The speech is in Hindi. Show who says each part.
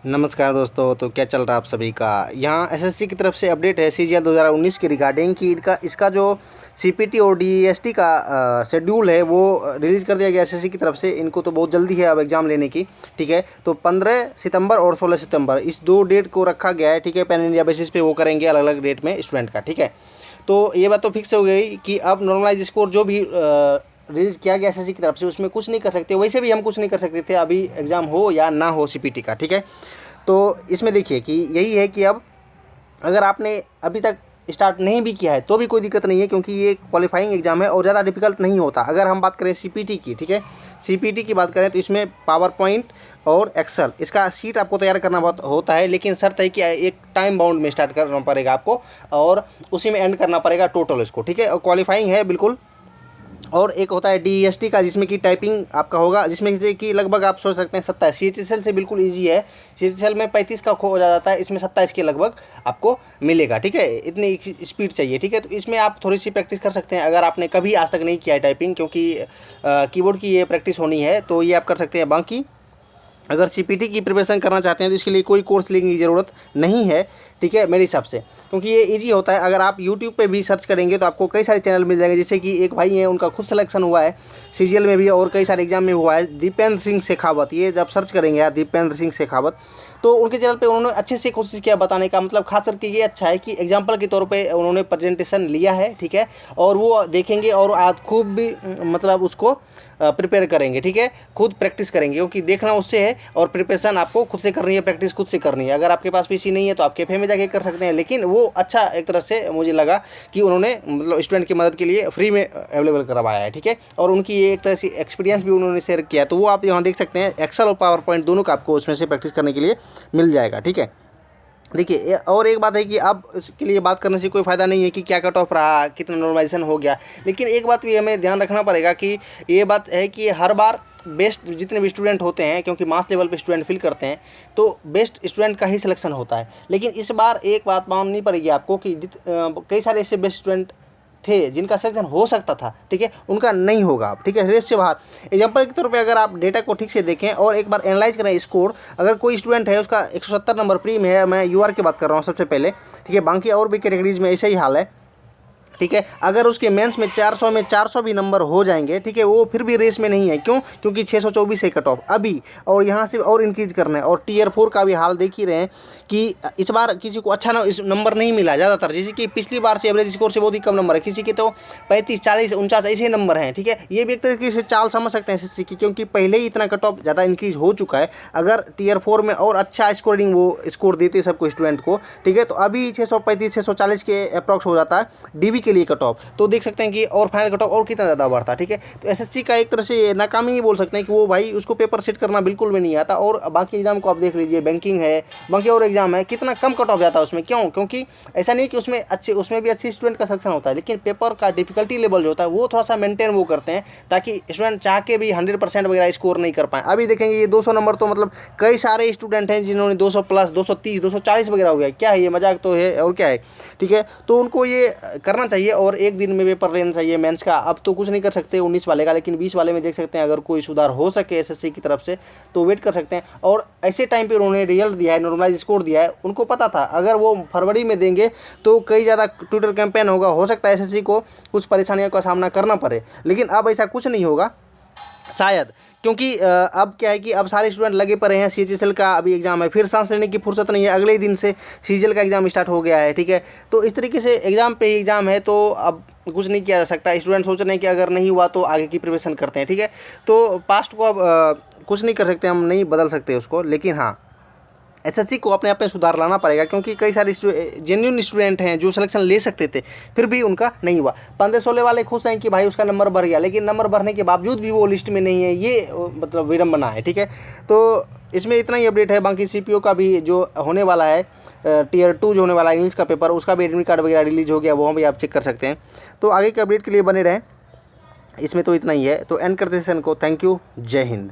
Speaker 1: नमस्कार दोस्तों। तो क्या चल रहा है आप सभी का। यहाँ एसएससी की तरफ से अपडेट है सीजीएल 2019 के रिगार्डिंग कि इसका जो सीपीटी और डीएसटी का शेड्यूल है वो रिलीज़ कर दिया गया एसएससी की तरफ से। इनको तो बहुत जल्दी है अब एग्ज़ाम लेने की, ठीक है। तो 15 सितंबर और 16 सितंबर इस 2 डेट को रखा गया है, ठीक है। पैन इंडिया बेसिस पे वो करेंगे अलग अलग डेट में स्टूडेंट का, ठीक है। तो ये बात तो फिक्स हो गई कि अब नॉर्मलाइज स्कोर जो भी रिलीज़ किया गया एसएससी की तरफ से उसमें कुछ नहीं कर सकते। वैसे भी हम कुछ नहीं कर सकते थे अभी एग्ज़ाम हो या ना हो सीपीटी का, ठीक है। तो इसमें देखिए कि यही है कि अब अगर आपने अभी तक स्टार्ट नहीं भी किया है तो भी कोई दिक्कत नहीं है, क्योंकि ये क्वालिफाइंग एग्जाम है और ज़्यादा डिफिकल्ट नहीं होता। अगर हम बात करें सीपीटी की, ठीक है, सीपीटी की बात करें तो इसमें पावर पॉइंट और एक्सेल इसका सीट आपको तैयार करना बहुत होता है, लेकिन शर्त है कि एक टाइम बाउंड में स्टार्ट करना पड़ेगा आपको और उसी में एंड करना पड़ेगा टोटल इसको, ठीक है। और क्वालिफाइंग है बिल्कुल। और एक होता है डीएसटी का जिसमें कि टाइपिंग आपका होगा, जिसमें से कि लगभग आप सोच सकते हैं 27। सीएचएसएल से बिल्कुल इजी है। सीएचएसएल में 35 का हो जाता है, इसमें 27 के लगभग आपको मिलेगा, ठीक है। इतनी स्पीड चाहिए, ठीक है। तो इसमें आप थोड़ी सी प्रैक्टिस कर सकते हैं अगर आपने कभी आज तक नहीं किया है टाइपिंग, क्योंकि कीबोर्ड की ये प्रैक्टिस होनी है, तो ये आप कर सकते हैं। बाकी अगर सीपीटी की प्रिपरेशन करना चाहते हैं तो इसके लिए कोई कोर्स लेने की ज़रूरत नहीं है, ठीक है, मेरे हिसाब से, क्योंकि ये इजी होता है। अगर आप यूट्यूब पे भी सर्च करेंगे तो आपको कई सारे चैनल मिल जाएंगे, जैसे कि एक भाई हैं उनका खुद सिलेक्शन हुआ है सीजीएल में भी और कई सारे एग्जाम में हुआ है, दीपेंद्र सिंह शेखावत। ये जब सर्च करेंगे आप दीपेंद्र सिंह शेखावत तो उनके चैनल पे उन्होंने अच्छे से कोशिश किया बताने का, मतलब खास करके ये अच्छा है कि एग्जाम्पल के तौर पे उन्होंने प्रेजेंटेशन लिया है, ठीक है। और वो देखेंगे और आज खूब भी मतलब उसको प्रिपेयर करेंगे, ठीक है, खुद प्रैक्टिस करेंगे, क्योंकि देखना उससे है और प्रिपरेशन आपको खुद से करनी है, प्रैक्टिस खुद से करनी है। अगर आपके पास पीसी नहीं है तो आप कैफे में जाके कर सकते हैं, लेकिन वो अच्छा एक तरह से मुझे लगा कि उन्होंने मतलब स्टूडेंट की मदद के लिए फ्री में अवेलेबल करवाया है, ठीक है। और उनकी ये एक तरह से एक्सपीरियंस भी उन्होंने शेयर किया, तो वो आप यहाँ देख सकते हैं। एक्सेल और पावर पॉइंट दोनों का आपको उसमें से प्रैक्टिस करने के लिए मिल जाएगा, ठीक है। देखिए और एक बात है कि अब इसके लिए बात करने से कोई फ़ायदा नहीं है कि क्या कट ऑफ रहा, कितना नॉर्मलाइजेशन हो गया, लेकिन एक बात भी हमें ध्यान रखना पड़ेगा कि ये बात है कि हर बार बेस्ट जितने भी स्टूडेंट होते हैं, क्योंकि मास लेवल पे स्टूडेंट फिल करते हैं, तो बेस्ट स्टूडेंट का ही सिलेक्शन होता है। लेकिन इस बार एक बात माननी पड़ेगी आपको कि कई सारे ऐसे बेस्ट स्टूडेंट थे जिनका सिलेक्शन हो सकता था, ठीक है, उनका नहीं होगा अब, ठीक है, रेस से बाहर। एग्जाम्पल के तौर पे अगर आप डेटा को ठीक से देखें और एक बार एनालाइज करें स्कोर, अगर कोई स्टूडेंट है उसका 170 नंबर प्री में है, मैं यूआर की बात कर रहा हूँ सबसे पहले, ठीक है, बाकी और भी कैटेगरीज में ऐसा ही हाल है, ठीक है। अगर उसके मेंस में 400 में 400 भी नंबर हो जाएंगे, ठीक है, वो फिर भी रेस में नहीं है। क्यों? क्योंकि 624 है कट ऑफ अभी, और यहाँ से और इंक्रीज करना है। और टीयर 4 का भी हाल देख ही रहे हैं कि इस बार किसी को अच्छा इस नंबर नहीं मिला ज़्यादातर, जैसे कि पिछली बार से एवरेज स्कोर से बहुत ही कम नंबर है, किसी के तो 35 40 49 ऐसे नंबर हैं, ठीक है। ये भी एक तरीके से चाल समझ सकते हैं एसएससी की, क्योंकि पहले ही इतना कट ऑफ ज़्यादा इंक्रीज हो चुका है। अगर टीयर 4 में और अच्छा स्कोरिंग वो स्कोर देते सबको स्टूडेंट को, ठीक है, तो अभी 635 640 के अप्रॉक्स हो जाता है डीबी के लिए कट ऑफ। तो देख सकते हैं कि और फाइनल कट ऑफ और कितना ज़्यादा बढ़ता, ठीक है। तो एसएससी का एक तरह से नाकामी ही बोल सकते हैं कि वो भाई उसको पेपर सेट करना बिल्कुल भी नहीं आता। और बाकी एग्जाम को आप देख लीजिए, बैंकिंग है, बाकी और एग्जाम है, कितना कम कट ऑफ जाता है उसमें। क्यों? क्योंकि ऐसा नहीं कि उसमें भी अच्छे स्टूडेंट का सिलेक्शन होता है, लेकिन पेपर का डिफिकल्टी लेवल जो होता है वो थोड़ा सा मेंटेन वो करते हैं, ताकि स्टूडेंट चाह के भी 100% वगैरह स्कोर नहीं कर पाए। अभी देखेंगे ये 200 नंबर तो मतलब कई सारे स्टूडेंट हैं जिन्होंने 200 प्लस 230 240 वगैरह हो गया। क्या है ये, मजाक तो है और क्या है, ठीक है। तो उनको ये करना चाहिए और एक दिन में पेपर लेना चाहिए मेंस का। अब तो कुछ नहीं कर सकते 19 वाले का, लेकिन 20 वाले में देख सकते हैं अगर कोई सुधार हो सके एसएससी की तरफ से तो वेट कर सकते हैं। और ऐसे टाइम पे उन्होंने रिजल्ट दिया है, नॉर्मलाइज स्कोर दिया है, उनको पता था अगर वो फरवरी में देंगे तो कई ज़्यादा ट्विटर कैंपेन होगा, हो सकता है एसएससी को कुछ परेशानियों का सामना करना पड़े, लेकिन अब ऐसा कुछ नहीं होगा शायद, क्योंकि अब क्या है कि अब सारे स्टूडेंट लगे पड़े हैं। सीजीएल का अभी एग्जाम है, फिर सांस लेने की फुर्सत नहीं है, अगले ही दिन से सीजीएल का एग्जाम स्टार्ट हो गया है, ठीक है। तो इस तरीके से एग्जाम पे ही एग्जाम है, तो अब कुछ नहीं किया जा सकता। स्टूडेंट सोच रहे हैं कि अगर नहीं हुआ तो आगे की प्रिपरेशन करते हैं, ठीक है। तो पास्ट को अब कुछ नहीं कर सकते, हम नहीं बदल सकते उसको, लेकिन हाँ एसएससी को अपने आप में सुधार लाना पड़ेगा, क्योंकि कई सारे जेन्युइन स्टूडेंट हैं जो सिलेक्शन ले सकते थे फिर भी उनका नहीं हुआ। 15-16 वाले खुश हैं कि भाई उसका नंबर बढ़ गया, लेकिन नंबर बढ़ने के बावजूद भी वो लिस्ट में नहीं है, ये मतलब विडम्बना है, ठीक है। तो इसमें इतना ही अपडेट है। बाकी सीपीओ का भी जो होने वाला है टीयर 2 जो होने वाला है इंग्लिश का पेपर, उसका भी एडमिट कार्ड वगैरह रिलीज हो गया, वो भी आप चेक कर सकते हैं। तो आगे के अपडेट के लिए बने रहें। इसमें तो इतना ही है, तो एंड करते सेशन को। थैंक यू, जय हिंद।